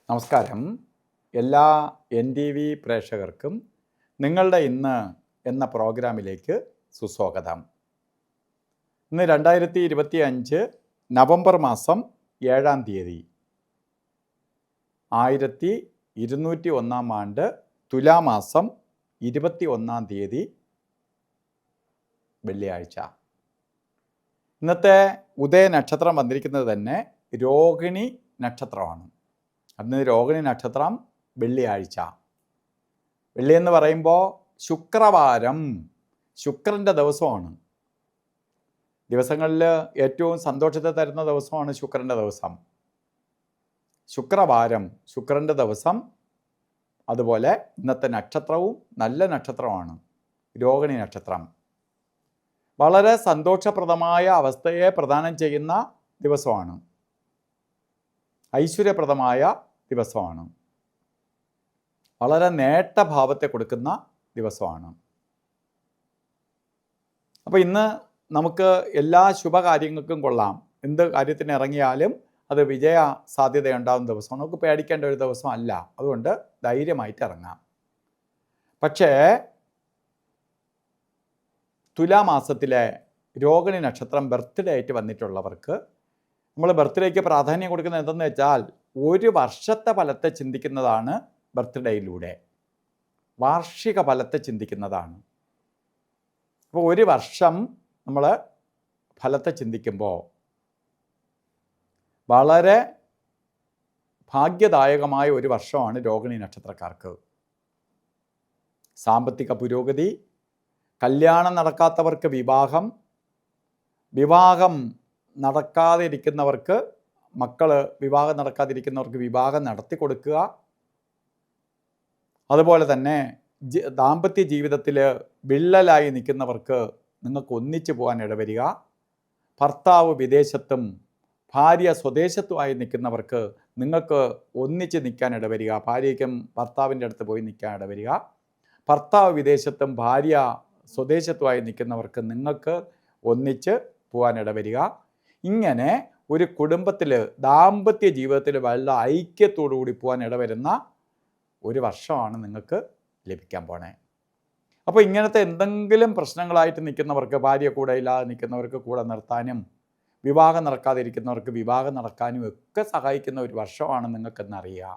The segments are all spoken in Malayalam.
നമസ്കാരം. എല്ലാ NTV പ്രേക്ഷകർക്കും നിങ്ങളുടെ ഇന്ന് എന്ന പ്രോഗ്രാമിലേക്ക് സുസ്വാഗതം. ഇന്ന് 2025 നവംബർ മാസം 7-ാം തീയതി 1201 ആണ്ട് തുലാമാസം 21-ാം തീയതി വെള്ളിയാഴ്ച. ഇന്നത്തെ ഉദയനക്ഷത്രം വന്നിരിക്കുന്നത് തന്നെ രോഹിണി നക്ഷത്രമാണ്. അന്ന് രോഹിണി നക്ഷത്രം വെള്ളിയാഴ്ച. വെള്ളി എന്ന് പറയുമ്പോൾ ശുക്രവാരം, ശുക്രൻ്റെ ദിവസമാണ്. ദിവസങ്ങളിൽ ഏറ്റവും സന്തോഷത്തെ തരുന്ന ദിവസമാണ് ശുക്രൻ്റെ ദിവസം. ശുക്രവാരം, ശുക്രൻ്റെ ദിവസം. അതുപോലെ ഇന്നത്തെ നക്ഷത്രവും നല്ല നക്ഷത്രമാണ്, രോഹിണി നക്ഷത്രം. വളരെ സന്തോഷപ്രദമായ അവസ്ഥയെ പ്രദാനം ചെയ്യുന്ന ദിവസമാണ്, ഐശ്വര്യപ്രദമായ ദിവസമാണ്, വളരെ നേട്ടഭാവത്തെ കൊടുക്കുന്ന ദിവസമാണ്. അപ്പോൾ ഇന്ന് നമുക്ക് എല്ലാ ശുഭകാര്യങ്ങൾക്കും കൊള്ളാം. എന്ത് കാര്യത്തിന് ഇറങ്ങിയാലും അത് വിജയ സാധ്യതയുണ്ടാകുന്ന ദിവസമാണ്. നമുക്ക് പേടിക്കേണ്ട ഒരു ദിവസമല്ല. അതുകൊണ്ട് ധൈര്യമായിട്ട് ഇറങ്ങാം. പക്ഷേ തുലാമാസത്തിലെ രോഹിണി നക്ഷത്രം ബർത്ത്ഡേ ആയിട്ട് വന്നിട്ടുള്ളവർക്ക് നമ്മൾ ബർത്ത്ഡേക്ക് പ്രാധാന്യം കൊടുക്കുന്നത് എന്തെന്ന് വെച്ചാൽ ഒരു വർഷത്തെ ഫലത്തെ ചിന്തിക്കുന്നതാണ് ബർത്ത്ഡേയിലൂടെ. വാർഷിക ഫലത്തെ ചിന്തിക്കുന്നതാണ്. അപ്പോൾ ഒരു വർഷം നമ്മൾ ഫലത്തെ ചിന്തിക്കുമ്പോൾ വളരെ ഭാഗ്യദായകമായ ഒരു വർഷമാണ് രോഹിണി നക്ഷത്രക്കാർക്ക്. സാമ്പത്തിക പുരോഗതി, കല്യാണം നടക്കാത്തവർക്ക് വിവാഹം നടക്കാതിരിക്കുന്നവർക്ക് വിവാഹം നടക്കാതിരിക്കുന്നവർക്ക് വിവാഹം നടത്തി കൊടുക്കുക. അതുപോലെ തന്നെ ദാമ്പത്യ ജീവിതത്തിൽ വിള്ളലായി നിൽക്കുന്നവർക്ക് നിങ്ങൾക്ക് ഒന്നിച്ചു പോകാൻ ഇടവരിക. ഭർത്താവ് വിദേശത്തും ഭാര്യ സ്വദേശത്തുമായി നിൽക്കുന്നവർക്ക് നിങ്ങൾക്ക് ഒന്നിച്ച് നിൽക്കാൻ ഇടവരിക. ഭാര്യയ്ക്കും ഭർത്താവിൻ്റെ അടുത്ത് പോയി നിൽക്കാൻ ഇടവരിക. ഭർത്താവ് വിദേശത്തും ഭാര്യ സ്വദേശത്തുമായി നിൽക്കുന്നവർക്ക് നിങ്ങൾക്ക് ഒന്നിച്ച് പോകാൻ ഇടവരിക. ഇങ്ങനെ ഒരു കുടുംബത്തിൽ ദാമ്പത്യ ജീവിതത്തിൽ വളരെ ഐക്യത്തോടു കൂടി പോകാൻ ഇടവരുന്ന ഒരു വർഷമാണ് നിങ്ങൾക്ക് ലഭിക്കാൻ പോണേ. അപ്പോൾ ഇങ്ങനത്തെ എന്തെങ്കിലും പ്രശ്നങ്ങളായിട്ട് നിൽക്കുന്നവർക്ക്, ഭാര്യ കൂടെ ഇല്ലാതെ നിൽക്കുന്നവർക്ക് കൂടെ നിർത്താനും വിവാഹം നടക്കാതിരിക്കുന്നവർക്ക് വിവാഹം നടക്കാനും ഒക്കെ സഹായിക്കുന്ന ഒരു വർഷമാണ് നിങ്ങൾക്കെന്നറിയുക.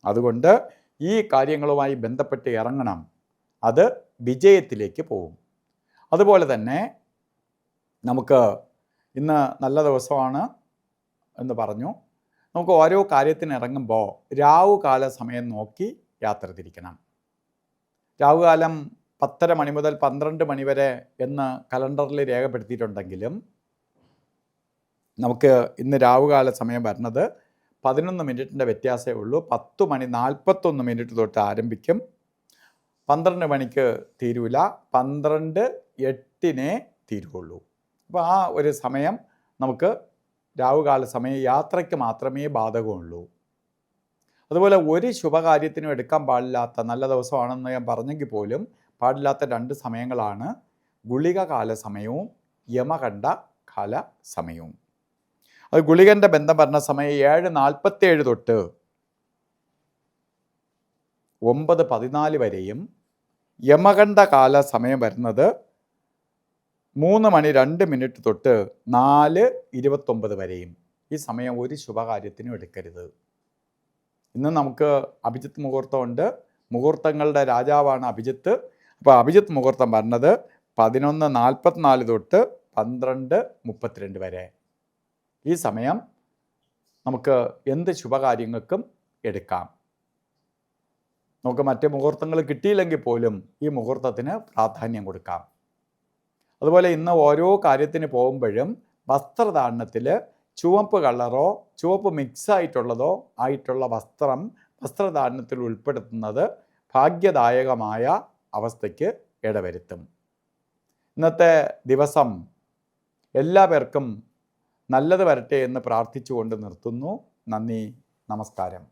അതുകൊണ്ട് ഈ കാര്യങ്ങളുമായി ബന്ധപ്പെട്ട് ഇറങ്ങണം. അത് വിജയത്തിലേക്ക് പോകും. അതുപോലെ തന്നെ നമുക്ക് ഇന്ന് നല്ല ദിവസമാണ് എന്ന് പറഞ്ഞു. നമുക്ക് ഓരോ കാര്യത്തിന് ഇറങ്ങുമ്പോൾ രാവുകാല സമയം നോക്കി യാത്ര തിരിക്കണം. രാവുകാലം 10:30 മണി മുതൽ 12 മണി വരെ എന്ന് കലണ്ടറിൽ രേഖപ്പെടുത്തിയിട്ടുണ്ടെങ്കിലും നമുക്ക് ഇന്ന് രാവുകാല സമയം വരുന്നത് 11 മിനിറ്റിൻ്റെ വ്യത്യാസമേ ഉള്ളൂ. 10:41 തൊട്ട് ആരംഭിക്കും. 12 മണിക്ക് തീരൂല, 12:08 തീരുള്ളൂ. അപ്പോൾ ആ ഒരു സമയം നമുക്ക് രാവുകാല സമയം യാത്രയ്ക്ക് മാത്രമേ ബാധകമുള്ളൂ. അതുപോലെ ഒരു ശുഭകാര്യത്തിനും എടുക്കാൻ പാടില്ലാത്ത, നല്ല ദിവസമാണെന്ന് ഞാൻ പറഞ്ഞെങ്കിൽ പോലും പാടില്ലാത്ത 2 സമയങ്ങളാണ് ഗുളിക കാല സമയവും യമകണ്ഠ കാല സമയവും. അത് ഗുളികൻ്റെ ബന്ധം പറഞ്ഞ സമയം 7:47 തൊട്ട് 9:14 വരെയും യമകണ്ഠ കാല സമയം വരുന്നത് 3 മണി 2 തൊട്ട് 4:29 വരെയും. ഈ സമയം ഒരു ശുഭകാര്യത്തിനും എടുക്കരുത്. ഇന്ന് നമുക്ക് അഭിജിത്ത് മുഹൂർത്തമുണ്ട്. മുഹൂർത്തങ്ങളുടെ രാജാവാണ് അഭിജിത്ത്. അപ്പോൾ അഭിജിത്ത് മുഹൂർത്തം പറഞ്ഞത് 11:44 തൊട്ട് 12:32 വരെ. ഈ സമയം നമുക്ക് എന്ത് ശുഭകാര്യങ്ങൾക്കും എടുക്കാം. നമുക്ക് മറ്റ് മുഹൂർത്തങ്ങൾ കിട്ടിയില്ലെങ്കിൽ പോലും ഈ മുഹൂർത്തത്തിന് പ്രാധാന്യം കൊടുക്കാം. അതുപോലെ ഇന്ന് ഓരോ കാര്യത്തിന് പോകുമ്പോഴും വസ്ത്രധാരണത്തിൽ ചുവപ്പ് കളറോ ചുവപ്പ് മിക്സ് ആയിട്ടുള്ള വസ്ത്രം വസ്ത്രധാരണത്തിൽ ഉൾപ്പെടുത്തുന്നത് ഭാഗ്യദായകമായ അവസ്ഥയ്ക്ക് ഇടവരുത്തും. ഇന്നത്തെ ദിവസം എല്ലാ പേർക്കും നല്ലത് വരട്ടെ എന്ന് പ്രാർത്ഥിച്ചുകൊണ്ട് നിർത്തുന്നു. നന്ദി, നമസ്കാരം.